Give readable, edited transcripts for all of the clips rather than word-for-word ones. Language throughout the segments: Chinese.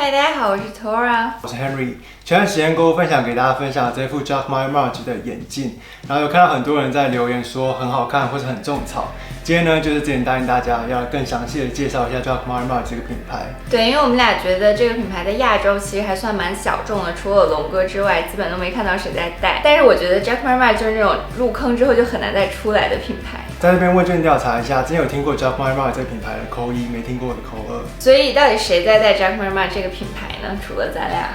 嗨，大家好，我是 Tora， 我是 Henry。前段时间跟我分享给大家分享这副 Jacquemus March 的眼镜，然后有看到很多人在留言说很好看或者很种草。今天呢，就是之前答应大家要更详细的介绍一下 Jacquemus March 这个品牌。对，因为我们俩觉得这个品牌在亚洲其实还算蛮小众的，除了龙哥之外，基本都没看到谁在戴。但是我觉得 Jacquemus March 就是那种入坑之后就很难再出来的品牌。在这边问卷调查一下，之前有听过 Jacquemus March 这个品牌的扣1，没听过的扣2。所以到底谁在戴 Jacquemus March 这个品牌呢？除了咱俩。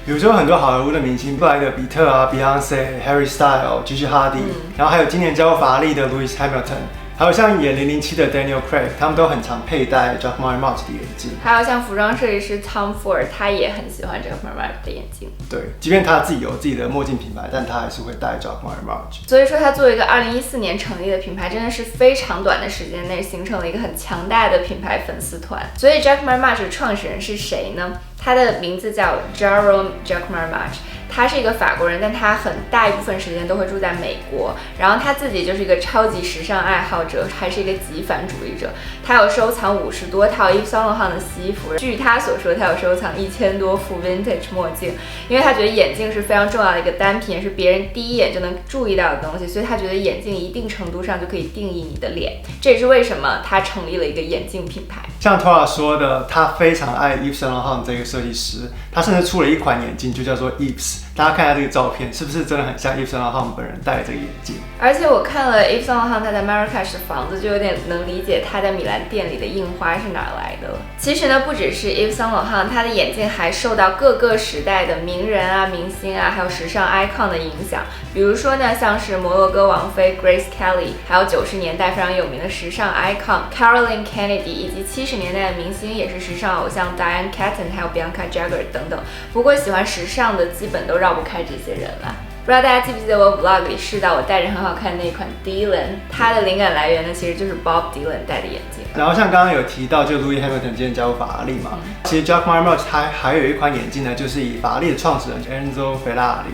比如说很多好莱坞的明星，布莱德比特啊、Beyonce、Harry Styles、Gigi Hadid，然后还有今年加入法拉利的 Lewis Hamilton， 还有像演007的 Daniel Craig， 他们都很常佩戴 Jacquemus March 的眼镜。还有像服装设计师 Tom Ford， 他也很喜欢 Jacquemus March 的眼镜。对，即便他自己有自己的墨镜品牌，但他还是会戴 Jacquemus March。所以说，他作为一个2014年成立的品牌，真的是非常短的时间内形成了一个很强大的品牌粉丝团。所以 Jacquemus March 的创始人是谁呢？他的名字叫 Jérôme Jacquemus March， 他是一个法国人，但他很大一部分时间都会住在美国。然后他自己就是一个超级时尚爱好者，还是一个极繁主义者。他有收藏50多套Yves Saint Laurent的西服，据他所说，他有收藏1000多副 vintage 墨镜，因为他觉得眼镜是非常重要的一个单品，也是别人第一眼就能注意到的东西，所以他觉得眼镜一定程度上就可以定义你的脸。这也是为什么他成立了一个眼镜品牌。像 Tora 说的，他非常爱 Yves Saint Laurent 这个设计师，他甚至出了一款眼镜，就叫做 Yves。大家看一下这个照片，是不是真的很像 Yves Saint Laurent 本人戴的这个眼镜？而且我看了 Yves Saint Laurent 他在 Marrakech 的房子，就有点能理解他在米兰店里的印花是哪来的了。其实呢，不只是 Yves Saint Laurent， 他的眼镜还受到各个时代的名人啊、明星啊，还有时尚 icon 的影响。比如说呢，像是摩洛哥王妃 Grace Kelly， 还有90年代非常有名的时尚 icon Caroline Kennedy， 以及70年代的明星也是时尚偶像 Diane Keaton， 还有 Bianca Jagger 等等。不过喜欢时尚的基本都绕不开这些人了。不知道大家记不记得我 vlog 里试到我戴着很好看的那一款 Dylan， 它的灵感来源呢，其实就是 Bob Dylan 戴的眼镜。然后像刚刚有提到，就 Lewis Hamilton 今天加入法拉利嘛，其实 Jacquemus March 它还有一款眼镜呢，就是以法拉利的创始人 Enzo Ferrari，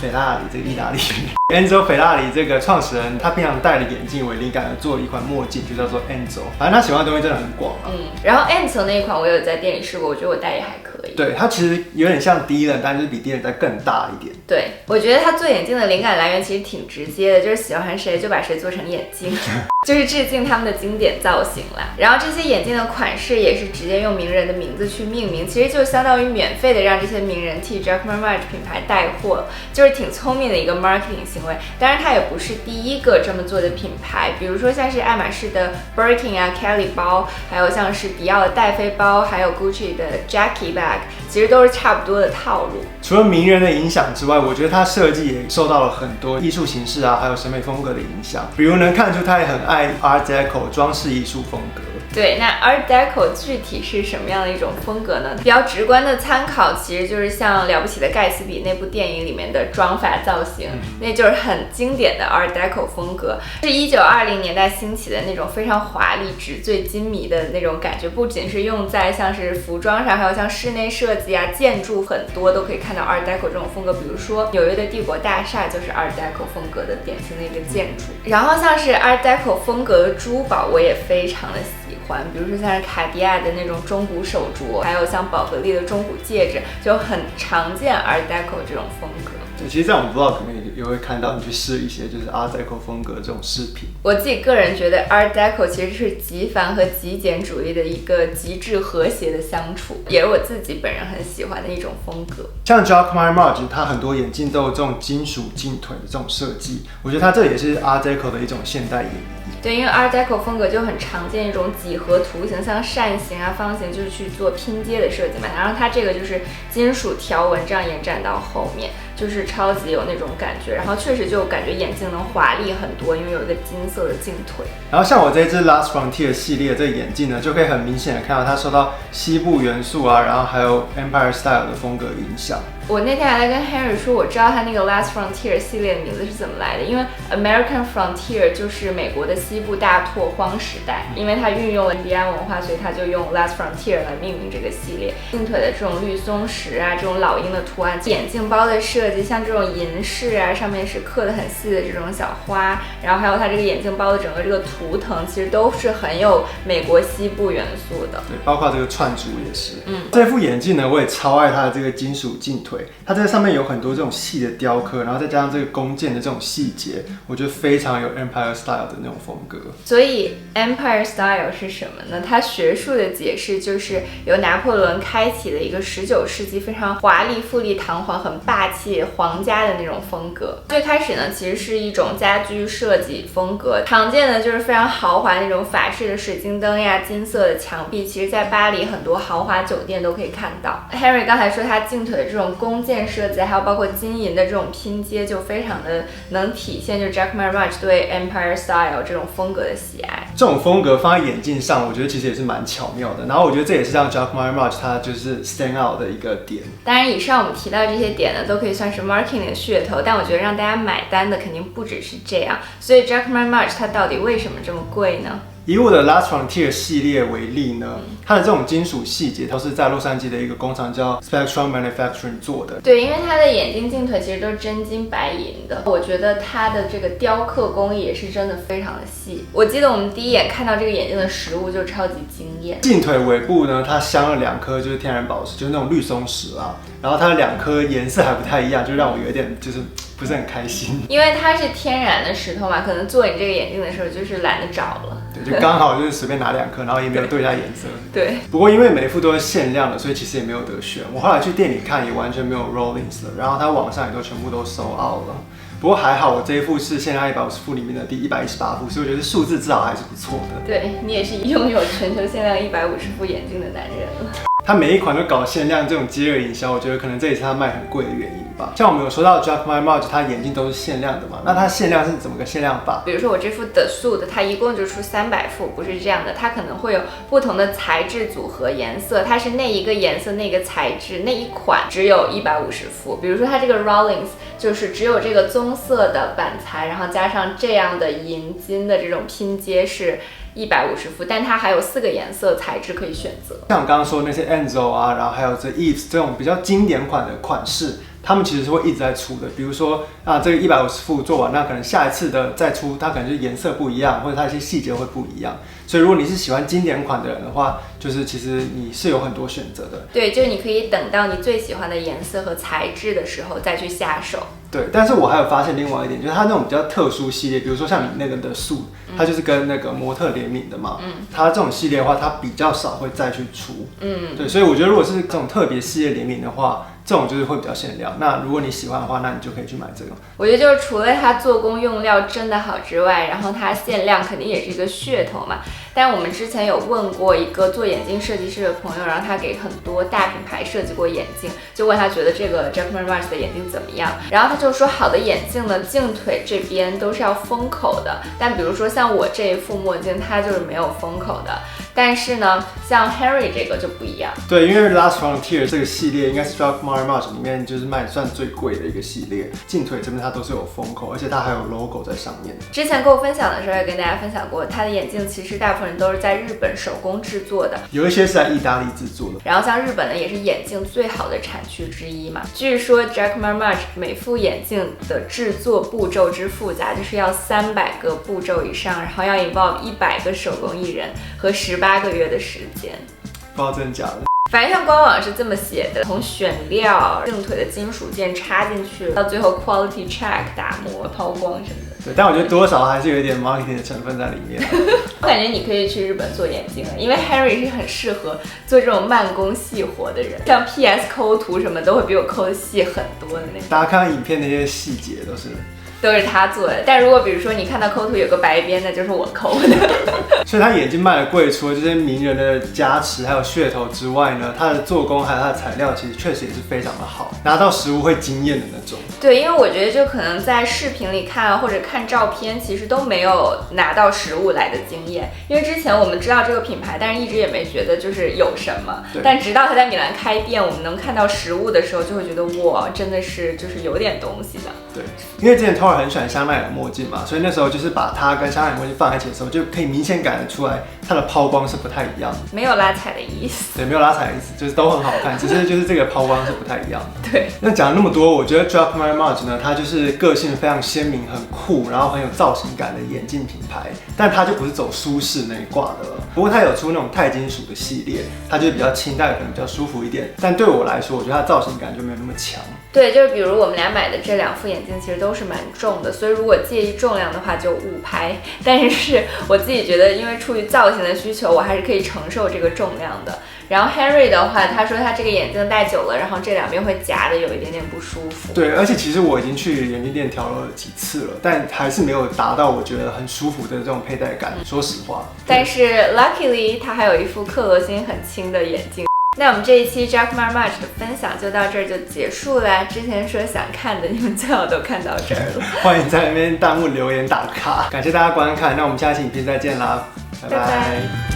这个意大利Enzo Ferrari 这个创始人，他平常戴的眼镜为灵感而做了一款墨镜，就叫做 Enzo。反正他喜欢的东西真的很广啊。然后 Enzo 那一款我有在店里试过，我觉得我戴也还可以。对，它其实有点像Dylan，但是比Dylan再更大一点。对，我觉得他做眼镜的灵感来源其实挺直接的，就是喜欢谁就把谁做成眼镜，就是致敬他们的经典造型啦。然后这些眼镜的款式也是直接用名人的名字去命名，其实就相当于免费的让这些名人替 Jacquemus March 品牌带货，就是挺聪明的一个 marketing 行为。当然，它也不是第一个这么做的品牌，比如说像是爱马仕的 Birkin 啊、Kelly 包，还有像是迪奥的戴妃包，还有 Gucci 的 Jackie bag， 其实都是差不多的套路。除了名人的影响之外，我觉得它设计也受到了很多艺术形式啊，还有审美风格的影响。比如能看出它也很爱 Art Deco 装饰艺术风格。对，那 Art Deco 具体是什么样的一种风格呢？比较直观的参考其实就是像了不起的盖茨比那部电影里面的妆发造型，那就是很经典的 Art Deco 风格，是1920年代兴起的那种非常华丽、纸醉金迷的那种感觉，不仅是用在像是服装上，还有像室内设计啊、建筑很多都可以看到 Art Deco 这种风格。比如说纽约的帝国大厦就是 Art Deco 风格的典型的一个建筑。然后像是 Art Deco 风格的珠宝，我也非常的喜欢，比如说像是卡地亚的那种中古手镯，还有像宝格丽的中古戒指，就很常见 Art Deco 这种风格。对，其实在我们 vlog 里面也会看到你去试一些就是 Art Deco 风格这种饰品。我自己个人觉得 Art Deco 其实是极繁和极简主义的一个极致和谐的相处，也是我自己本人很喜欢的一种风格。像 Jacquemus March 它很多眼镜都有这种金属镜腿的这种设计，我觉得它这也是 Art Deco 的一种现代演绎。对，因为 Art Deco 风格就很常见一种几何图形，像扇形啊、方形，就是去做拼接的设计嘛。然后它这个就是金属条纹这样延展到后面，就是超级有那种感觉。然后确实就感觉眼镜能华丽很多，因为有一个金色的镜腿。然后像我这支 Last Frontier 系列这个眼镜呢，就可以很明显的看到它受到西部元素啊，然后还有 Empire Style 的风格影响。我那天还在跟 Henry 说，我知道他那个 Last Frontier 系列的名字是怎么来的，因为 American Frontier 就是美国的西部大拓荒时代，因为它运用了印第安文化，所以他就用 Last Frontier 来命名这个系列。镜腿的这种绿松石啊，这种老鹰的图案，眼镜包的设设计，像这种银饰啊，上面是刻得很细的这种小花，然后还有它这个眼镜包的整个这个图腾，其实都是很有美国西部元素的。对，包括这个串珠也是。这副眼镜呢，我也超爱它的这个金属镜腿，它在上面有很多这种细的雕刻，然后再加上这个弓箭的这种细节，我觉得非常有 Empire Style 的那种风格。所以 Empire Style 是什么呢？它学术的解释就是由拿破仑开启的一个19世纪非常华丽、富丽堂皇、很霸气、皇家的那种风格。最开始呢，其实是一种家居设计风格，常见的就是非常豪华那种法式的水晶灯呀、金色的墙壁，其实在巴黎很多豪华酒店都可以看到。Henry 刚才说他镜腿的这种弓箭设计，还有包括金银的这种拼接，就非常的能体现就是 Jacquemus March 对 Empire Style 这种风格的喜爱。这种风格放在眼镜上，我觉得其实也是蛮巧妙的。然后我觉得这也是让 Jacquemus March 它就是 stand out 的一个点。当然，以上我们提到的这些点呢，都可以算是 marketing 的噱头，但我觉得让大家买单的肯定不只是这样。所以 Jacquemus March 它到底为什么这么贵呢？以我的 Last Frontier 系列为例呢，它的这种金属细节都是在洛杉矶的一个工厂叫 Spectrum Manufacturing 做的。对，因为它的眼镜镜腿其实都是真金白银的，我觉得它的这个雕刻工艺也是真的非常的细。我记得我们第一眼看到这个眼镜的实物就超级惊艳。镜腿尾部呢，它镶了2颗就是天然宝石，就是那种绿松石啊，然后它的2颗颜色还不太一样，就让我有点就是不是很开心。因为它是天然的石头嘛，可能做你这个眼镜的时候就是懒得找了。对，就刚好就是随便拿2颗，然后也没有对一下颜色。对。不过因为每副都是限量的，所以其实也没有得选。我后来去店里看也完全没有 Rollings 了，然后它网上也都全部都sold out了。不过还好，我这一副是限量150副里面的第118副，所以我觉得数字至少还是不错的。对，你也是拥有全球限量150副眼镜的男人了。他每一款都搞限量这种饥饿营销，我觉得可能这也是他卖很贵的原因吧。像我们有说到 Jacquemus March 他眼镜都是限量的嘛，那它限量是怎么个限量法？比如说我这副 The Suit 它一共就出300副，不是这样的，它可能会有不同的材质组合颜色，它是那一个颜色那个材质那一款只有150副。比如说它这个 Rollings 就是只有这个棕色的板材，然后加上这样的银金的这种拼接是150副，但它还有4个颜色材质可以选择。像我刚刚说那些 Enzo 啊，然后还有这 Eves 这种比较经典款的款式，他们其实是会一直在出的。比如说啊，这个150副做完，那可能下一次的再出，它可能就颜色不一样，或者它一些细节会不一样。所以如果你是喜欢经典款的人的话，就是其实你是有很多选择的。对，就是你可以等到你最喜欢的颜色和材质的时候再去下手。对，但是我还有发现另外一点，就是它那种比较特殊系列，比如说像你那个的素，它就是跟那个模特联名的嘛，它这种系列的话，它比较少会再去出，对，所以我觉得如果是这种特别系列联名的话，这种就是会比较限量。那如果你喜欢的话，那你就可以去买这个。我觉得就是除了它做工用料真的好之外，然后它限量肯定也是一个噱头嘛。但我们之前有问过一个做眼镜设计师的朋友，然后他给很多大品牌设计过眼镜，就问他觉得这个 Jacquemus March 的眼镜怎么样，然后他就说好的眼镜呢，镜腿这边都是要封口的，但比如说像我这一副墨镜，它就是没有封口的。但是呢，像 Harry 这个就不一样。对，因为 Last Frontier 这个系列应该是 Jacquemus March 里面就是卖算最贵的一个系列，镜腿这边它都是有封口，而且它还有 logo 在上面。之前跟我分享的时候也跟大家分享过，他的眼镜其实大部分人都是在日本手工制作的，有一些是在意大利制作的。然后像日本呢，也是眼镜最好的产区之一嘛。据说 Jacquemus March 每副眼镜的制作步骤之复杂，就是要300个步骤以上，然后要 involve 100个手工艺人和18个月的时间。不知道真的假的。反正像官网是这么写的，从选料、镜腿的金属件插进去，到最后 quality check 打磨、抛光什么的。对，但我觉得多少还是有一点 marketing 的成分在里面。我感觉你可以去日本做眼镜了，因为 Harry 是很适合做这种慢工细活的人，像 PS 抠图什么都会比我抠的细很多的那种。大家看影片那些细节都是他做的，但如果比如说你看到抠图有个白边，那就是我抠的。所以他眼镜卖的贵，除了这些名人的加持还有噱头之外呢，它的做工还有它的材料其实确实也是非常的好，拿到实物会惊艳的那种。对，因为我觉得就可能在视频里看啊，或者看照片，其实都没有拿到实物来的惊艳。因为之前我们知道这个品牌，但是一直也没觉得就是有什么。但直到他在米兰开店，我们能看到实物的时候，就会觉得哇，真的是就是有点东西的。对，因为之前 Tor 很喜欢香奈儿墨镜嘛，所以那时候就是把它跟香奈儿墨镜放在一起的时候，就可以明显感得出来它的抛光是不太一样的，没有拉踩的意思。对，没有拉踩的意思，就是都很好看，只是就是这个抛光是不太一样的。对，那讲了那么多，我觉得 Drakmar March 呢，它就是个性非常鲜明、很酷，然后很有造型感的眼镜品牌，但它就不是走舒适那一挂的了。不过它有出那种钛金属的系列，它就是比较轻钛，可能比较舒服一点。但对我来说，我觉得它的造型感就没有那么强。对，就是比如我们俩买的这2副眼镜其实都是蛮重的，所以如果介意重量的话就误拍。但是我自己觉得，因为出于造型的需求，我还是可以承受这个重量的。然后 Henry 的话，他说他这个眼镜戴久了，然后这两边会夹的有一点点不舒服。对，而且其实我已经去眼镜店调了几次了，但还是没有达到我觉得很舒服的这种佩戴感。说实话，但是 luckily 他还有一副克罗心很轻的眼镜。那我们这一期 Drakmar March 的分享就到这儿就结束了。之前说想看的，你们最好都看到这儿了。欢迎在那边弹幕留言打卡，感谢大家观看。那我们下期影片再见啦，拜拜。